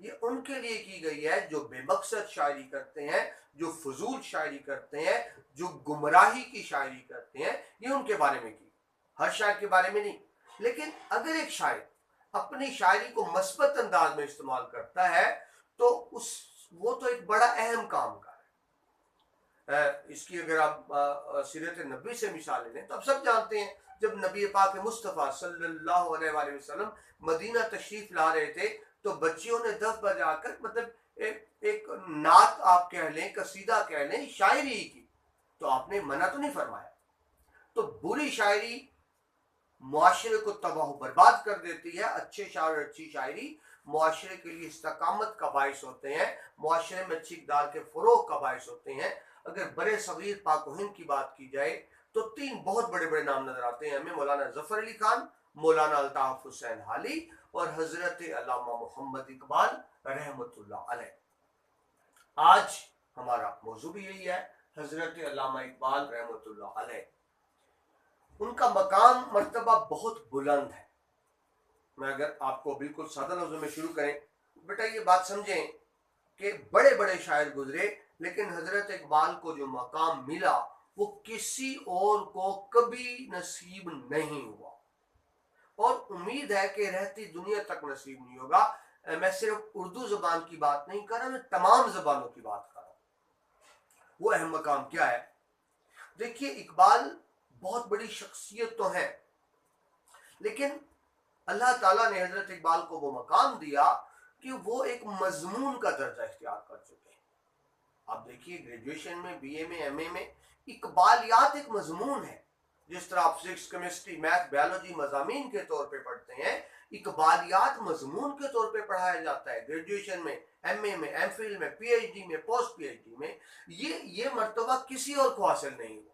یہ ان کے لیے کی گئی ہے جو بے مقصد شاعری کرتے ہیں، جو فضول شاعری کرتے ہیں، جو گمراہی کی شاعری کرتے ہیں، یہ ان کے بارے میں کی، ہر شاعر کے بارے میں نہیں۔ لیکن اگر ایک شاعر اپنی شاعری کو مثبت انداز میں استعمال کرتا ہے تو وہ تو ایک بڑا اہم کام کا ہے۔ اس کی اگر آپ سیرت نبی سے مثالیں لیں تو آپ سب جانتے ہیں، جب نبی پاک مصطفیٰ صلی اللہ علیہ وآلہ وسلم مدینہ تشریف لا رہے تھے تو بچیوں نے دف بجا کر مطلب ایک نعت آپ کہہ لیں، قصیدہ کہہ لیں، شاعری کی، تو آپ نے منع تو نہیں فرمایا۔ تو بری شاعری معاشرے کو تباہ و برباد کر دیتی ہے، اچھے شاعر اور اچھی شاعری معاشرے کے لیے استقامت کا باعث ہوتے ہیں، معاشرے میں اچھی اقدار کے فروغ کا باعث ہوتے ہیں۔ اگر برے صغیر پاک و ہند کی بات کی جائے تو 3 بہت بڑے بڑے نام نظر آتے ہیں ہمیں، مولانا ظفر علی خان، مولانا الطاف حسین حالی اور حضرت علامہ محمد اقبال رحمۃ اللہ علیہ۔ آج ہمارا موضوع بھی یہی ہے، حضرت علامہ اقبال رحمۃ اللہ علیہ۔ ان کا مقام مرتبہ بہت بلند ہے۔ میں اگر آپ کو بالکل سادہ لفظوں میں شروع کریں، بیٹا یہ بات سمجھیں کہ بڑے بڑے شاعر گزرے لیکن حضرت اقبال کو جو مقام ملا وہ کسی اور کو کبھی نصیب نہیں ہوا، اور امید ہے کہ رہتی دنیا تک نصیب نہیں ہوگا۔ میں صرف اردو زبان کی بات نہیں کر رہا، میں تمام زبانوں کی بات کر رہا ہوں۔ وہ اہم مقام کیا ہے؟ دیکھیے، اقبال بہت بڑی شخصیت تو ہے، لیکن اللہ تعالیٰ نے حضرت اقبال کو وہ مقام دیا کہ وہ ایک مضمون کا درجہ اختیار کر چکے ہیں۔ آپ دیکھیے، گریجویشن میں، بی اے میں، ایم اے میں اقبالیات ایک مضمون ہے۔ جس طرح آپ فزکس، کیمسٹری، میتھ، بیالوجی مضامین کے طور پہ پڑھتے ہیں، اقبالیات مضمون کے طور پہ پڑھایا جاتا ہے گریجویشن میں، ایم اے میں، ایم فل میں، پی ایچ ڈی میں، پوسٹ پی ایچ ڈی میں۔ یہ مرتبہ کسی اور کو حاصل نہیں ہوا۔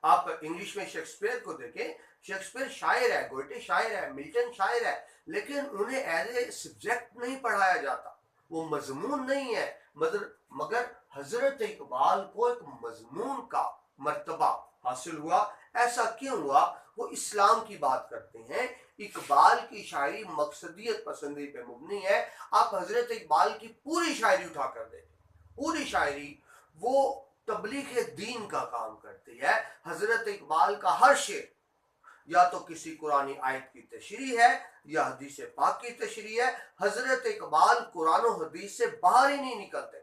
آپ انگلش میں شیکسپیئر کو دیکھیں، شیکسپیئر شاعر ہے، گوئٹے شاعر ہے، ملٹن شاعر ہے، لیکن انہیں ایز اے سبجیکٹ نہیں پڑھایا جاتا، وہ مضمون نہیں ہے۔ مگر حضرت اقبال کو ایک مضمون کا مرتبہ حاصل ہوا۔ ایسا کیوں ہوا؟ وہ اسلام کی بات کرتے ہیں۔ اقبال کی شاعری مقصدیت پسندی پہ مبنی ہے۔ آپ حضرت اقبال کی پوری شاعری اٹھا کر دیکھیں، پوری شاعری وہ تبلیغ دین کا کام کرتی ہے۔ حضرت اقبال کا ہر شعر یا تو کسی قرآنی آیت کی تشریح ہے یا حدیث پاک کی تشریح ہے۔ حضرت اقبال قرآن و حدیث سے باہر ہی نہیں نکلتے،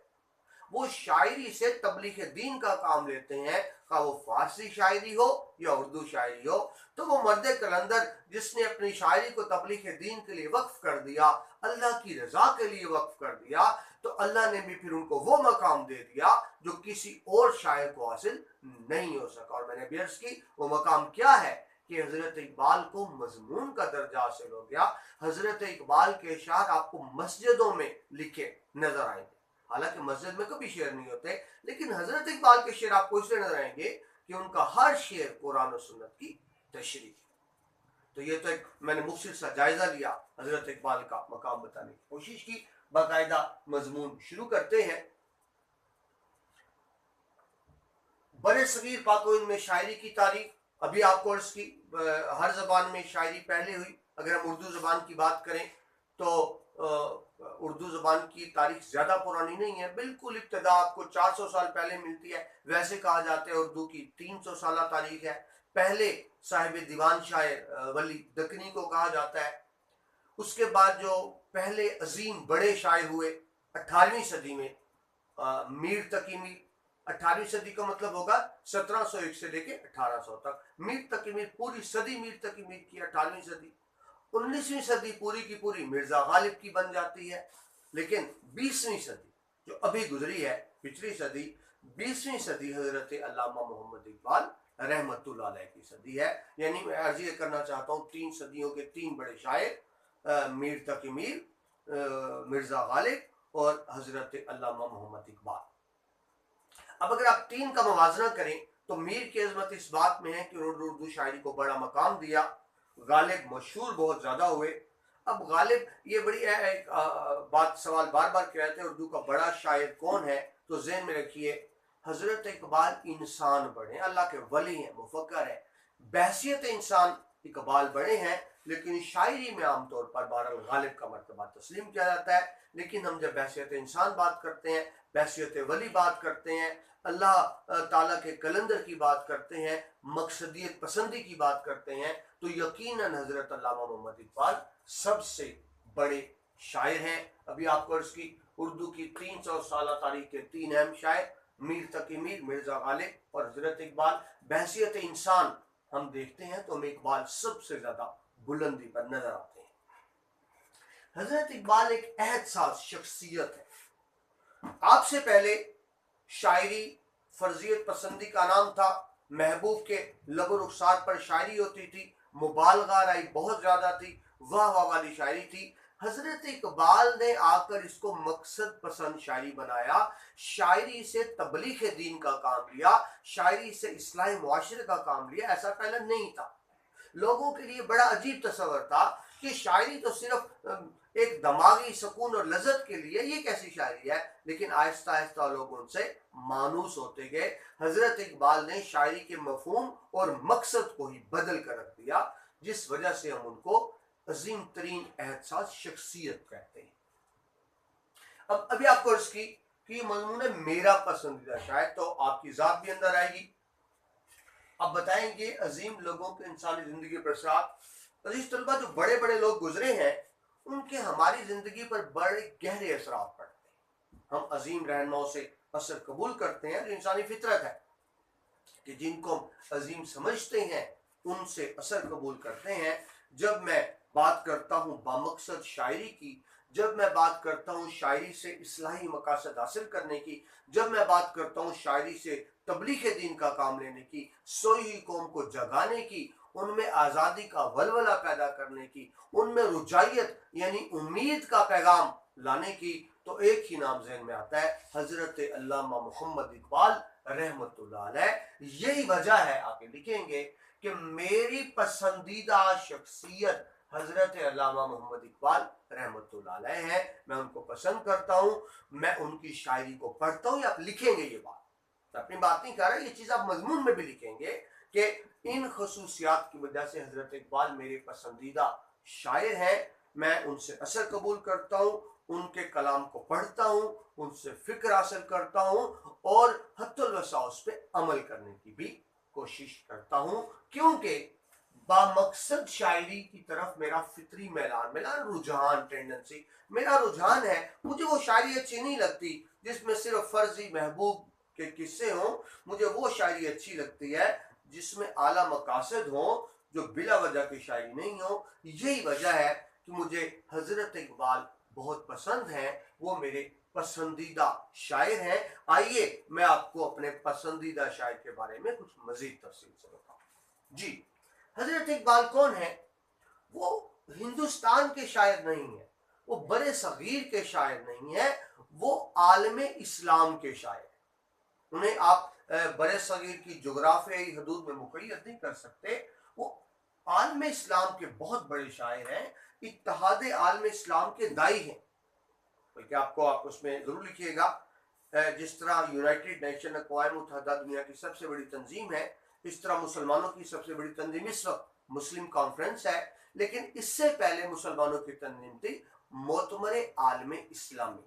وہ شاعری سے تبلیغ دین کا کام لیتے ہیں، کہ وہ فارسی شاعری ہو یا اردو شاعری ہو۔ تو وہ مرد کلندر جس نے اپنی شاعری کو تبلیغ دین کے لیے وقف کر دیا، اللہ کی رضا کے لیے وقف کر دیا، تو اللہ نے بھی پھر ان کو وہ مقام دے دیا جو کسی اور شاعر کو حاصل نہیں ہو سکا۔ اور میں نے بھی عرض کی وہ مقام کیا ہے کہ حضرت اقبال کو مضمون کا درجہ حاصل ہو گیا۔ حضرت اقبال کے اشعار آپ کو مسجدوں میں لکھے نظر آئیں گے، حالانکہ مسجد میں کبھی شعر نہیں ہوتے، لیکن حضرت اقبال کے شعر آپ کو اس لیے نظر آئیں گے کہ ان کا ہر شعر قرآن و سنت کی تشریح۔ تو یہ تو ایک میں نے مختصر سا جائزہ لیا، حضرت اقبال کا مقام بتانے کی کوشش کی۔ باقاعدہ مضمون شروع کرتے ہیں۔ برے صغیر پاک و ہند میں شاعری کی تاریخ ابھی آپ کو عرض کی، ہر زبان میں شاعری پہلے ہوئی۔ اگر ہم اردو زبان کی بات کریں تو اردو زبان کی تاریخ زیادہ پرانی نہیں ہے، بالکل ابتدا آپ کو 400 سال پہلے ملتی ہے۔ ویسے کہا جاتا ہے اردو کی 300 سالہ تاریخ ہے۔ پہلے صاحب دیوان شاعر ولی دکنی کو کہا جاتا ہے۔ اس کے بعد جو پہلے عظیم بڑے شاعر ہوئے 18ویں صدی میں، میر تقی میر۔ 18ویں صدی کا مطلب ہوگا 1701 سے لے کے 1800 تک۔ میر تقی میر پوری صدی میر تقی میر کی 18ویں صدی۔ 19ویں صدی پوری کی پوری مرزا غالب کی بن جاتی ہے۔ لیکن 20ویں صدی جو ابھی گزری ہے، پچھلی صدی، 20ویں صدی حضرت علامہ محمد اقبال رحمت اللہ علیہ کی صدی ہے۔ یعنی میں عرض یہ کرنا چاہتا ہوں 3 صدیوں کے 3 بڑے شاعر، میر تقی میر، مرزا غالب اور حضرت علامہ محمد اقبال۔ اب اگر آپ 3 کا موازنہ کریں تو میر کی عظمت اس بات میں ہے کہ انہوں نے اردو شاعری کو بڑا مقام دیا۔ غالب مشہور بہت زیادہ ہوئے۔ اب غالب، یہ بڑی بات سوال بار بار کیا جاتا ہے اردو کا بڑا شاعر کون ہے، تو ذہن میں رکھیے حضرت اقبال انسان بڑے ہیں، اللہ کے ولی ہیں، مفکر ہیں، بحیثیت انسان اقبال بڑے ہیں، لیکن شاعری میں عام طور پر بہرحال غالب کا مرتبہ تسلیم کیا جاتا ہے. لیکن ہم جب بحیثیت انسان بات کرتے ہیں، بحیثیت ولی بات کرتے ہیں، اللہ تعالیٰ کے کلندر کی بات کرتے ہیں، مقصدیت پسندی کی بات کرتے ہیں، تو یقیناً حضرت علامہ محمد اقبال سب سے بڑے شاعر ہیں. ابھی آپ کو اس کی اردو کی 300 سالہ تاریخ کے 3 اہم شاعر میر تقی میر، مرزا غالب اور حضرت اقبال. بحیثیت انسان ہم دیکھتے ہیں تو ہمیں اقبال سب سے زیادہ بلندی پر نظر آتے ہیں. حضرت اقبال ایک عہد ساز شخصیت ہے. آپ سے پہلے شاعری فرضیت پسندی کا نام تھا، محبوب کے لب و رخسار پر شاعری ہوتی تھی، مبالغہ رائی بہت زیادہ تھی، واہ واہ والی شاعری تھی. حضرت اقبال نے آ کر اس کو مقصد پسند شاعری بنایا، شاعری سے تبلیغ دین کا کام لیا، شاعری سے اصلاح معاشرے کا کام لیا. ایسا پہلے نہیں تھا. لوگوں کے لیے بڑا عجیب تصور تھا کہ شاعری تو صرف ایک دماغی سکون اور لذت کے لیے، یہ کیسی شاعری ہے. لیکن آہستہ آہستہ لوگ ان سے مانوس ہوتے گئے. حضرت اقبال نے شاعری کے مفہوم اور مقصد کو ہی بدل کر رکھ دیا، جس وجہ سے ہم ان کو عظیم ترین احساس شخصیت کہتے ہیں. ابھی آپ کو عرض کی کہ یہ مضمون ہے میرا پسندیدہ شاعر، تو آپ کی ذات بھی اندر آئے گی. اب بتائیں گے عظیم لوگوں کے انسانی زندگی پر اثرات. عزیز طلبہ، جو بڑے بڑے لوگ گزرے ہیں ان کے ہماری زندگی پر بڑے گہرے اثرات پڑتے ہیں. ہم عظیم رہنماؤں سے اثر قبول کرتے ہیں، جو انسانی فطرت ہے کہ جن کو ہم عظیم سمجھتے ہیں ان سے اثر قبول کرتے ہیں. جب میں بات کرتا ہوں بامقصد شاعری کی، جب میں بات کرتا ہوں شاعری سے اصلاحی مقاصد حاصل کرنے کی، جب میں بات کرتا ہوں شاعری سے تبلیغ دین کا کام لینے کی، سوئی ہوئی قوم کو جگانے کی، ان میں آزادی کا ولولہ پیدا کرنے کی، ان میں رجائیت یعنی امید کا پیغام لانے کی، تو ایک ہی نام ذہن میں آتا ہے، حضرت علامہ محمد اقبال رحمت اللہ علیہ. یہی وجہ ہے، آپ لکھیں گے کہ میری پسندیدہ شخصیت حضرت علامہ محمد اقبال رحمت اللہ علیہ ہے. میں ان کو پسند کرتا ہوں، میں ان کی شاعری کو پڑھتا ہوں. یہ آپ لکھیں گے، یہ بات اپنی بات نہیں کر رہا، یہ چیز آپ مضمون میں بھی لکھیں گے کہ ان خصوصیات کی وجہ سے حضرت اقبال میرے پسندیدہ شاعر ہیں. میں ان سے اثر قبول کرتا ہوں، ان کے کلام کو پڑھتا ہوں، ان سے فکر حاصل کرتا ہوں اور حتی الوسع اس پہ عمل کرنے کی بھی کوشش کرتا ہوں، کیونکہ بامقصد شاعری کی طرف میرا فطری میلان رجحان، ٹینڈنسی، میرا رجحان ہے. مجھے وہ شاعری اچھی نہیں لگتی جس میں صرف فرضی محبوب کے قصے ہوں. مجھے وہ شاعری اچھی لگتی ہے جس میں اعلیٰ مقاصد ہوں، جو بلا وجہ کی شاعری نہیں ہو. یہی وجہ ہے کہ مجھے حضرت اقبال بہت پسند ہیں، وہ میرے پسندیدہ شاعر ہیں. آئیے میں آپ کو اپنے پسندیدہ شاعر کے بارے میں کچھ مزید تفصیل سے بتاؤں. جی، حضرت اقبال کون ہیں؟ وہ ہندوستان کے شاعر نہیں ہیں، وہ برے صغیر کے شاعر نہیں ہیں، وہ عالم اسلام کے شاعر ہیں. انہیں آپ برے صغیر کی جغرافیائی حدود میں مقید نہیں کر سکتے. وہ عالم اسلام کے بہت بڑے شاعر ہیں، اتحاد عالم اسلام کے دائی ہیں. بلکہ آپ اس میں ضرور لکھیے گا، جس طرح یونائٹڈ نیشن اقوام متحدہ دنیا کی سب سے بڑی تنظیم ہے، اس طرح مسلمانوں کی سب سے بڑی تنظیم اس وقت مسلم کانفرنس ہے. لیکن اس سے پہلے مسلمانوں کی تنظیم تھی معتمر عالم اسلامی.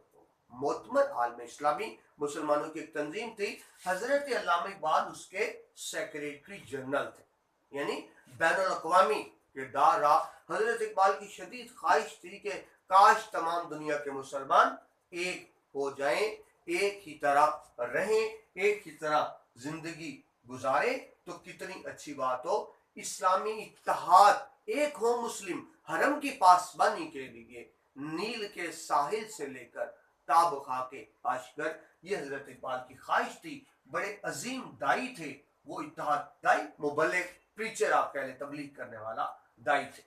معتمر عالم اسلامی مسلمانوں کی ایک تنظیم تھی. حضرت علامہ اقبال اس کے سیکریٹری جنرل تھے، یعنی بین الاقوامی کردار رہا. حضرت اقبال کی شدید خواہش تھی کہ کاش تمام دنیا کے مسلمان ایک ہو جائیں، ایک ہی طرح رہیں، ایک ہی طرح زندگی گزارے تو کتنی اچھی بات ہو. اسلامی اتحاد، ایک ہو مسلم، حرم کی پاسبانی کے لیے نیل کے ساحل سے لے کر تاب خاک عاشقر، یہ حضرت اقبال کی خواہش تھی. بڑے عظیم دائی تھے وہ، اتحاد دائی، مبلغ، پریچر آپ کہہ لیں، تبلیغ کرنے والا دائی تھے.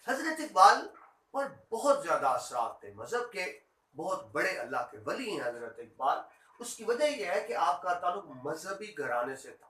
حضرت اقبال پر بہت زیادہ اثرات تھے مذہب کے، بہت بڑے اللہ کے ولی ہیں حضرت اقبال. اس کی وجہ یہ ہے کہ آپ کا تعلق مذہبی گھرانے سے تھا.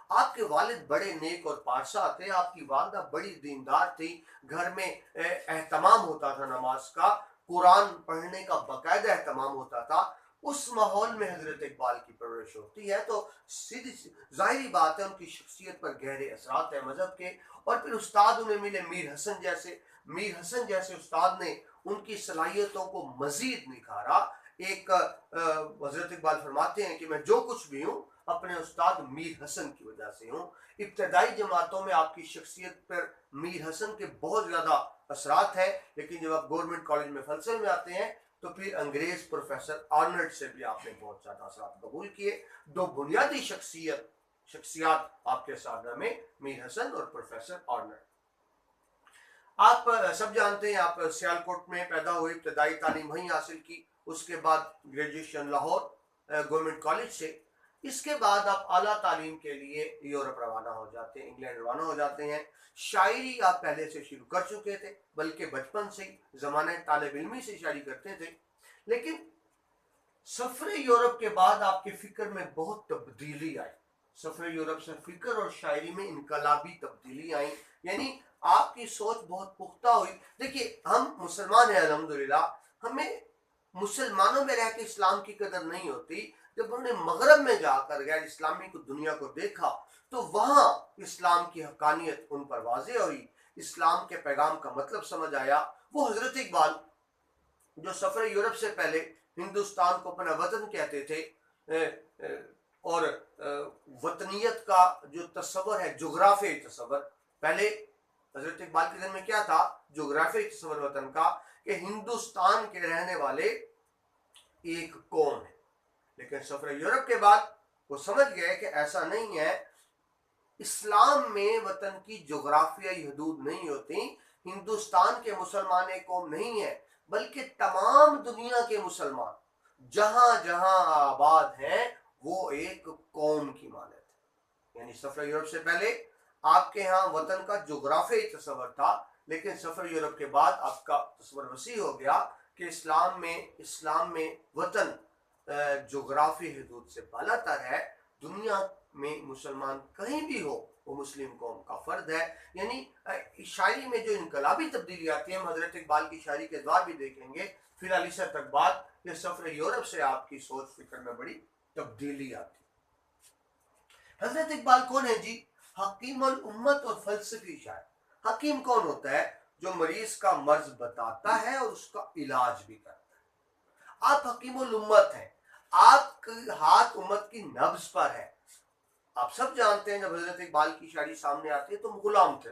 آپ کے والد بڑے نیک اور پارسا تھے، آپ کی والدہ بڑی دیندار تھی. گھر میں اہتمام ہوتا تھا نماز کا، قرآن پڑھنے کا باقاعدہ اہتمام ہوتا تھا. اس ماحول میں حضرت اقبال کی پرورش ہوتی ہے تو سیدھی ظاہری بات ہے ان کی شخصیت پر گہرے اثرات ہیں مذہب کے. اور پھر استاد انہیں ملے میر حسن جیسے استاد نے ان کی صلاحیتوں کو مزید نکھارا. ایک حضرت اقبال فرماتے ہیں کہ میں جو کچھ بھی ہوں اپنے استاد میر حسن کی وجہ سے ہوں. ابتدائی جماعتوں میں آپ کی شخصیت پر میر حسن کے بہت زیادہ اثرات ہیں، لیکن جب آپ گورنمنٹ کالج میں فلسفے میں آتے ہیں تو پھر انگریز پروفیسر آرنلڈ سے بھی آپ نے بہت زیادہ اثرات قبول کیے. دو بنیادی شخصیات آپ کے سامنے میں میر حسن اور پروفیسر آرنلڈ. آپ سب جانتے ہیں آپ سیالکوٹ میں پیدا ہوئے، ابتدائی تعلیم وہیں حاصل کی، اس کے بعد گریجویشن لاہور گورنمنٹ کالج سے. اس کے بعد آپ اعلیٰ تعلیم کے لیے یورپ روانہ ہو جاتے ہیں، انگلینڈ روانہ ہو جاتے ہیں. شاعری آپ پہلے سے شروع کر چکے تھے، بلکہ بچپن سے ہی زمانہ طالب علمی سے شاعری کرتے تھے. لیکن سفر یورپ کے بعد آپ کے فکر میں بہت تبدیلی آئی. سفر یورپ سے فکر اور شاعری میں انقلابی تبدیلی آئی، یعنی آپ کی سوچ بہت پختہ ہوئی. دیکھیے ہم مسلمان ہیں الحمدللہ، ہمیں مسلمانوں میں رہ کے اسلام کی قدر نہیں ہوتی. جب انہوں نے مغرب میں جا کر غیر اسلامی کو دنیا کو دیکھا تو وہاں اسلام کی حقانیت ان پر واضح ہوئی، اسلام کے پیغام کا مطلب سمجھ آیا. وہ حضرت اقبال جو سفر یورپ سے پہلے ہندوستان کو اپنا وطن کہتے تھے اور وطنیت کا جو تصور ہے، جغرافیائی تصور، پہلے حضرت اقبال کے ذہن میں کیا تھا؟ جغرافیائی تصور وطن کا، کہ ہندوستان کے رہنے والے ایک قوم ہے. لیکن سفر یورپ کے بعد وہ سمجھ گئے کہ ایسا نہیں ہے. اسلام میں وطن کی جغرافیائی حدود نہیں ہوتی. ہندوستان کے مسلمان ایک قوم نہیں ہے، بلکہ تمام دنیا کے مسلمان جہاں جہاں آباد ہیں وہ ایک قوم کی مانند ہے. یعنی سفر یورپ سے پہلے آپ کے ہاں وطن کا جغرافیائی تصور تھا، لیکن سفر یورپ کے بعد آپ کا تصور وسیع ہو گیا کہ اسلام میں وطن جغرافی حدود سے بالا تر ہے. دنیا میں مسلمان کہیں بھی ہو وہ مسلم قوم کا فرد ہے. یعنی شاعری میں جو انقلابی تبدیلی آتی ہے، ہم حضرت اقبال کی شاعری کے ادوار بھی دیکھیں گے. فی الحال اس تک بعد یہ سفر یورپ سے آپ کی سوچ فکر میں بڑی تبدیلی آتی. حضرت اقبال کون ہے جی؟ حکیم الامت اور فلسفی شاعر. حکیم کون ہوتا ہے؟ جو مریض کا مرض بتاتا ہے اور اس کا علاج بھی کرتا ہے. آپ حکیم الامت ہیں، آپ کا ہاتھ امت کی نبض پر ہے. آپ سب جانتے ہیں جب حضرت اقبال کی شاعری سامنے آتی ہے تو غلام تھے.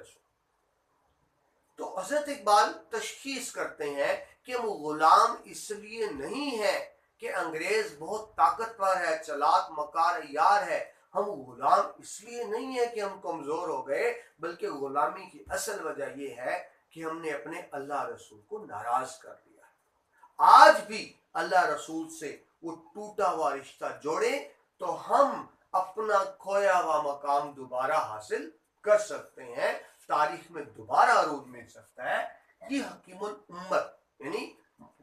تو حضرت اقبال تشخیص کرتے ہیں کہ وہ غلام اس لیے نہیں ہے کہ انگریز بہت طاقتور ہے، چلاک مکار عیار ہے. ہم غلام اس لیے نہیں ہے کہ ہم کمزور ہو گئے، بلکہ غلامی کی اصل وجہ یہ ہے کہ ہم نے اپنے اللہ رسول کو ناراض کر دیا. آج بھی اللہ رسول سے وہ ٹوٹا ہوا رشتہ جوڑے تو ہم اپنا کھویا ہوا مقام دوبارہ حاصل کر سکتے ہیں، تاریخ میں دوبارہ عروج مل سکتا ہے. یہ حکیم الامت یعنی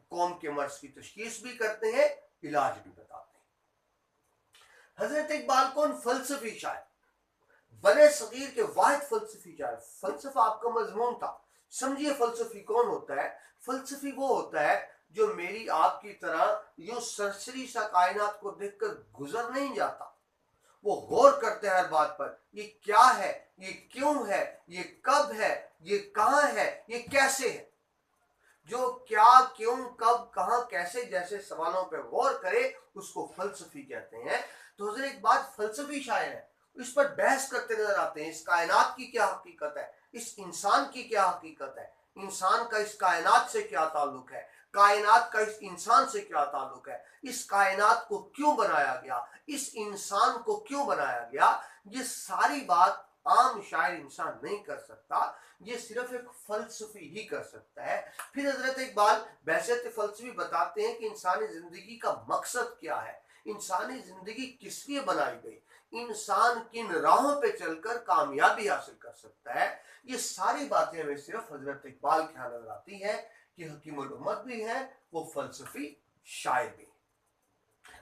قوم کے مرض کی تشخیص بھی کرتے ہیں، علاج بھی بتاتے ہیں. حضرت اقبال کون؟ فلسفی شاعر، بر صغیر کے واحد فلسفی شاعر. فلسفہ آپ کا مضمون تھا. سمجھیے فلسفی کون ہوتا ہے؟ فلسفی وہ ہوتا ہے جو میری آپ کی طرح یوں سرسری سا کائنات کو دیکھ کر گزر نہیں جاتا. وہ غور کرتے ہیں ہر بات پر، یہ کیا ہے، یہ کیوں ہے، یہ کب ہے، یہ کہاں ہے، یہ کیسے ہے. جو کیا، کیوں، کب، کہاں، کیسے جیسے سوالوں پہ غور کرے اس کو فلسفی کہتے ہیں. تو حضرت اقبال فلسفی شاعر ہے، اس پر بحث کرتے نظر آتے ہیں. اس کائنات کی کیا حقیقت ہے، اس انسان کی کیا حقیقت ہے، انسان کا اس کائنات سے کیا تعلق ہے، کائنات کا اس انسان سے کیا تعلق ہے، اس کائنات کو کیوں بنایا گیا، اس انسان کو کیوں بنایا گیا. یہ ساری بات عام شاعر انسان نہیں کر سکتا، یہ صرف ایک فلسفی ہی کر سکتا ہے. پھر حضرت اقبال بحثیت فلسفی بتاتے ہیں کہ انسانی زندگی کا مقصد کیا ہے، انسانی زندگی کس لیے بنائی گئی، انسان کن راہوں پہ چل کر کامیابی حاصل کر سکتا ہے. یہ ساری باتیں ہمیں صرف حضرت اقبال کے ہاں نظر آتی ہے کہ حکیم الامت بھی ہے، وہ فلسفی شاعر بھی.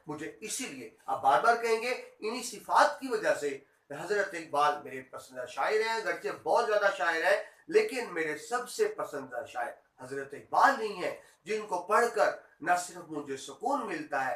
مجھے اسی لیے آپ بار بار کہیں گے انہی صفات کی وجہ سے حضرت اقبال میرے پسندیدہ شاعر ہیں. گرچہ بہت زیادہ شاعر ہیں لیکن میرے سب سے پسندیدہ شاعر حضرت اقبال نہیں ہیں، جن کو پڑھ کر نہ صرف مجھے سکون ملتا ہے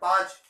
5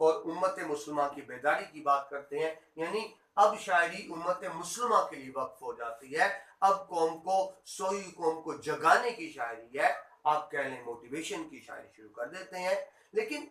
اور امت مسلمہ کی بیداری کی بات کرتے ہیں. یعنی اب شاعری امت مسلمہ کے لیے وقف ہو جاتی ہے. اب قوم کو سوئی قوم کو جگانے کی شاعری ہے, آپ کہہ لیں موٹیویشن کی شاعری شروع کر دیتے ہیں. لیکن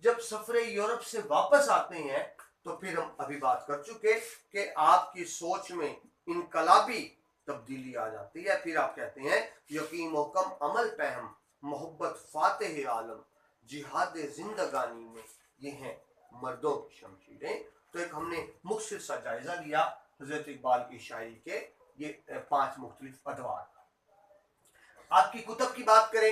جب سفر یورپ سے واپس آتے ہیں تو پھر ہم ابھی بات کر چکے کہ آپ کی سوچ میں انقلابی تبدیلی آ جاتی ہے. پھر آپ کہتے ہیں یقین محکم عمل پہم محبت فاتح عالم جہاد زندگانی میں یہ ہیں مردوں کی شمشیریں. تو ایک ہم نے مختصر سا جائزہ لیا حضرت اقبال کی شاعری کے یہ 5 مختلف ادوار. آپ کی کتب کی بات کریں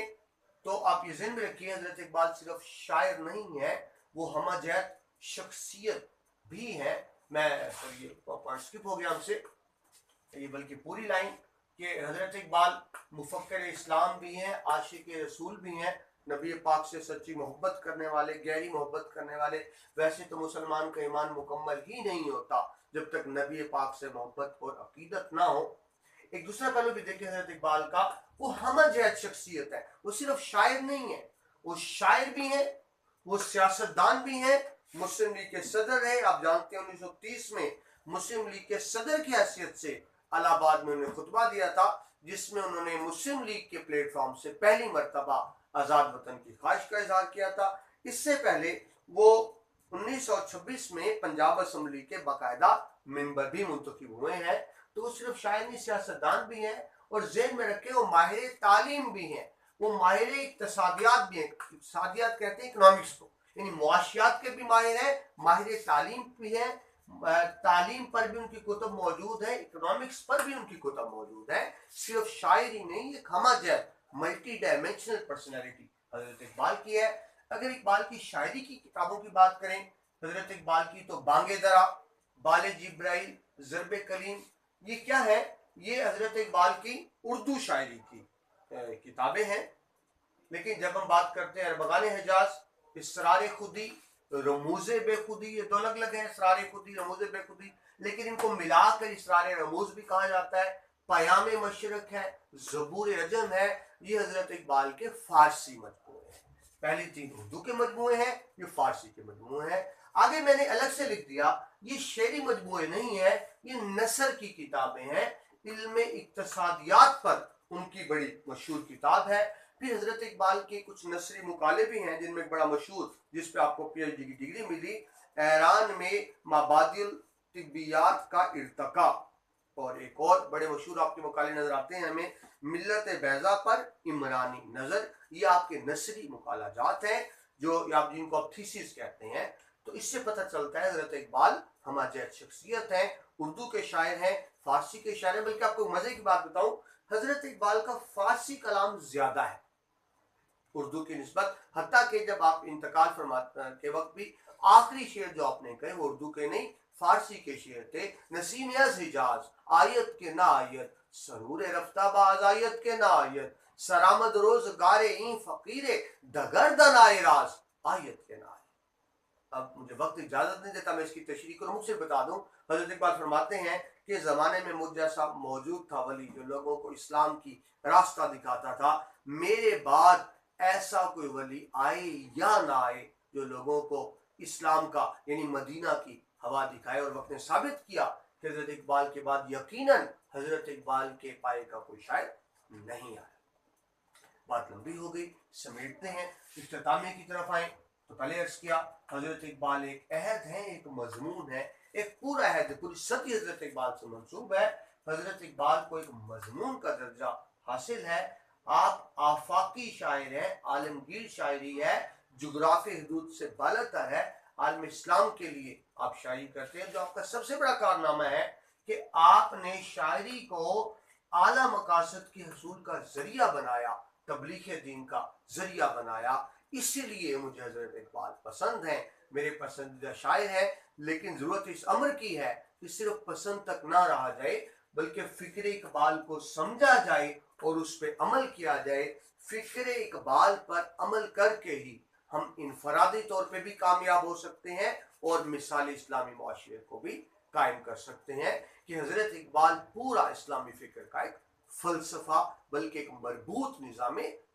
تو آپ یہ ذہن میں رکھیے حضرت اقبال صرف شاعر نہیں ہے, وہ ہمہ جہت شخصیت بھی ہے. میں یہ پوائنٹ اسکپ ہو گیا ہم سے, یہ بلکہ پوری لائن کہ حضرت اقبال مفکر اسلام بھی ہیں, عاشق رسول بھی ہیں, نبی پاک سے سچی محبت کرنے والے, گہری محبت کرنے والے. ویسے تو مسلمان کا ایمان مکمل ہی نہیں ہوتا جب تک نبی پاک سے محبت اور عقیدت نہ ہو. ایک دوسرا پہلو بھی دیکھیں حضرت اقبال کا, وہ ہمہ جہت شخصیت ہے. وہ صرف شاعر نہیں ہے, وہ شاعر بھی ہیں, وہ سیاستدان بھی ہیں, مسلم لیگ کے صدر ہیں. آپ جانتے ہیں 1930 میں مسلم لیگ کے صدر کی حیثیت سے الہ آباد میں انہوں نے خطبہ دیا تھا, جس میں انہوں نے مسلم لیگ کے پلیٹ فارم سے پہلی مرتبہ آزاد وطن کی خواہش کا اظہار کیا تھا. اس سے پہلے وہ 1926 میں پنجاب اسمبلی کے باقاعدہ ممبر بھی منتخب ہوئے ہیں. تو وہ صرف شاعر نہیں, سیاستدان بھی ہیں, اور ذہن میں رکھے وہ ماہر تعلیم بھی ہیں, وہ ماہر اقتصادیات بھی ہیں. اقتصادیات کہتے ہیں اکنامکس کو, یعنی معاشیات کے بھی ماہر ہیں, ماہر تعلیم بھی ہیں. تعلیم پر بھی ان کی کتب موجود ہے, اکنامکس پر بھی ان کی کتب موجود ہے. صرف شاعری نہیں, ایک ہمہ جہت ملٹی ڈائمینشنل پرسنالٹی حضرت اقبال کی ہے. اگر اقبال کی شاعری کی کتابوں کی بات کریں حضرت اقبال کی, تو بانگ درا, بال جبرائیل, ضرب کلیم, یہ کیا ہے؟ یہ حضرت اقبال کی اردو شاعری کی کتابیں ہیں. لیکن جب ہم بات کرتے ہیں اربغان حجاز, اسرار خودی, رموز بے خودی, یہ 2 الگ الگ ہیں, اسرار خودی, رموز بے خودی, لیکن ان کو ملا کر اسرار رموز بھی کہا جاتا ہے. پیام مشرق ہے, زبور عجم ہے, یہ حضرت اقبال کے فارسی مجموعے ہیں. پہلی 3 اردو کے مجموعے ہیں, یہ فارسی کے مجموعے ہیں. آگے میں نے الگ سے لکھ دیا یہ شعری مجموعے نہیں ہے, یہ نثر کی کتابیں ہیں. علم اقتصادیات پر ان کی بڑی مشہور کتاب ہے. پھر حضرت اقبال کے کچھ نثری مقالے بھی ہیں, جن میں ایک بڑا مشہور, جس پہ آپ کو پی ایچ ڈی کی ڈگری ملی, ایران میں مبادئ الطبیات کا ارتقاء. اور ایک اور بڑے مشہور آپ کے مقالے نظر آتے ہیں ہمیں, ملت بیضا پر عمرانی نظر. یہ آپ کے نثری مقالہ جات ہیں, جو آپ جن کو آپ تھیسس کہتے ہیں. تو اس سے پتہ چلتا ہے حضرت اقبال ہمہ جہت شخصیت ہیں, اردو کے شاعر ہیں, فارسی کے شاعر ہیں. بلکہ آپ کو مزے کی بات بتاؤں, حضرت اقبال کا فارسی کلام زیادہ ہے اردو کی نسبت. حتیٰ کہ جب آپ انتقال فرماتے کے وقت بھی آخری شعر جو آپ نے کہے وہ اردو کے نہیں فارسی کے شعر تھے. نسیم از حجاز آیت کے نہ آیت, سرور رفتہ باز آیت کے نہ آیت, سرآمد روزگار این فقیر دگر دنائے راز آیت کے نہ آیت. اب مجھے وقت اجازت نہیں دیتا میں اس کی تشریح کو مجھ سے بتا دوں. حضرت اقبال فرماتے ہیں کہ زمانے میں مجھ جیسا موجود تھا ولی, جو لوگوں کو اسلام کی راستہ دکھاتا تھا. میرے بعد ایسا کوئی ولی آئے یا نہ آئے جو لوگوں کو اسلام کا یعنی مدینہ کی ہوا دکھائے. اور وقت نے ثابت کیا کہ حضرت اقبال کے بعد یقیناً حضرت اقبال کے پائے کا کوئی شاعر نہیں آیا. بات لمبی ہو گئی, سمیٹتے ہیں, اختتامیہ کی طرف آئیں. تو پہلے عرض کیا حضرت اقبال ایک عہد ہے, ایک مضمون ہے, ایک پورا عہد ہے, پوری صدی حضرت اقبال سے منسوب ہے. حضرت اقبال کو ایک مضمون کا درجہ حاصل ہے. آپ آفاقی شاعر ہیں, عالمگیر شاعری ہے, جغرافی حدود سے بالاتر ہے. عالم اسلام کے لیے آپ شاعری کرتے ہیں, جو آپ کا سب سے بڑا کارنامہ ہے کہ آپ نے شاعری کو اعلیٰ مقاصد کے حصول کا ذریعہ بنایا, تبلیغ دین کا ذریعہ بنایا. اسی لیے مجھے حضرت اقبال پسند ہیں, میرے پسندیدہ شاعر ہیں. لیکن ضرورت اس امر کی ہے کہ صرف پسند تک نہ رہا جائے, بلکہ فکر اقبال کو سمجھا جائے اور اس پہ عمل کیا جائے. فکر اقبال پر عمل کر کے ہی ہم انفرادی طور پہ بھی کامیاب ہو سکتے ہیں اور مثالی اسلامی معاشرے کو بھی قائم کر سکتے ہیں. کہ حضرت اقبال پورا اسلامی فکر کا ایک فلسفہ بلکہ ایک مربوط نظام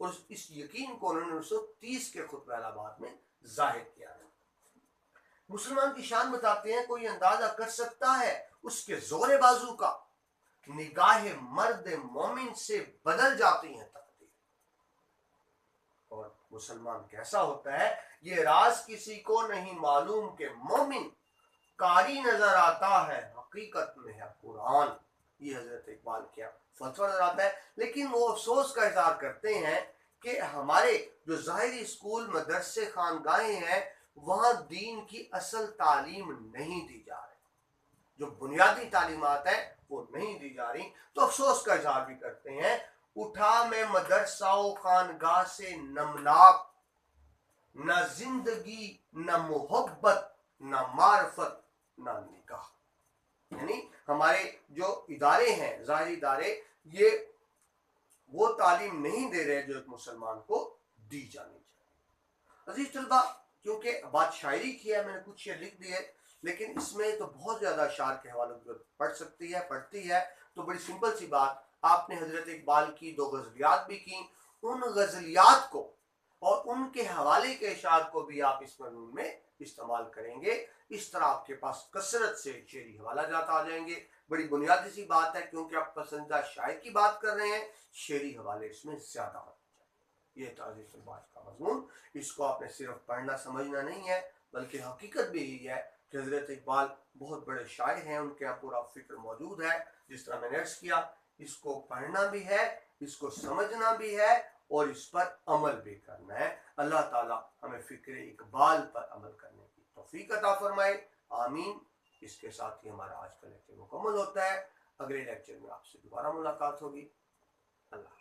اور اس یقین کو انہوں نے 1930 کے خطبہ الہاباد میں ظاہر کیا ہے۔ مسلمان کی شان بتاتے ہیں، کوئی اندازہ کر سکتا ہے اس کے زور بازو کا، نگاہ مرد مومن سے بدل جاتی ہیں تقدیر۔ اور مسلمان کیسا ہوتا ہے یہ راز کسی کو نہیں معلوم کہ مومن قاری نظر آتا ہے، حقیقت میں ہے قرآن۔ یہ حضرت اقبال کیا فتویٰ نظر آتا ہے، لیکن وہ افسوس کا اظہار کرتے ہیں کہ ہمارے جو ظاہری اسکول مدرسے خانگاہیں ہیں وہاں دین کی اصل تعلیم نہیں دی جا رہی، جو بنیادی تعلیمات ہیں وہ نہیں دی جا رہی۔ تو افسوس کا اظہار بھی کرتے ہیں، اٹھا میں مدرسہ و خانگاہ سے نملاک، نہ زندگی نہ محبت نہ معرفت نہ نکاح۔ یعنی ہمارے جو ادارے ہیں ظاہری ادارے یہ وہ تعلیم نہیں دے رہے جو ایک مسلمان کو دی جانی چاہیے۔ عزیز طلبہ، کیونکہ بات شاعری کی ہے میں نے کچھ شعر لکھ دیے، لیکن اس میں تو بہت زیادہ اشعار کے حوالوں کی پڑھتی ہے، تو بڑی سمپل سی بات، آپ نے حضرت اقبال کی 2 غزلیات بھی کی، ان غزلیات کو اور ان کے حوالے کے اشعار کو بھی آپ اس مضمون میں استعمال کریں گے، اس طرح آپ کے پاس کثرت سے شعری حوالہ جات آ جائیں گے۔ بڑی بنیادی سی بات ہے، کیونکہ آپ پسندیدہ شاعر کی بات کر رہے ہیں، شعری حوالے اس میں زیادہ ہونے چاہیے۔ یہ تعزیز الباج کا مضمون، اس کو آپ نے صرف پڑھنا سمجھنا نہیں ہے، بلکہ حقیقت بھی یہی ہے کہ حضرت اقبال بہت بڑے شاعر ہیں، ان کے یہاں پورا فکر موجود ہے۔ جس طرح میں نے عرض کیا، اس کو پڑھنا بھی ہے، اس کو سمجھنا بھی ہے، اور اس پر عمل بھی کرنا ہے۔ اللہ تعالیٰ ہمیں فکر اقبال پر عمل کرنے کی توفیق عطا فرمائے، آمین۔ اس کے ساتھ ہی ہمارا آج کا لیکچر مکمل ہوتا ہے، اگلے لیکچر میں آپ سے دوبارہ ملاقات ہوگی۔ اللہ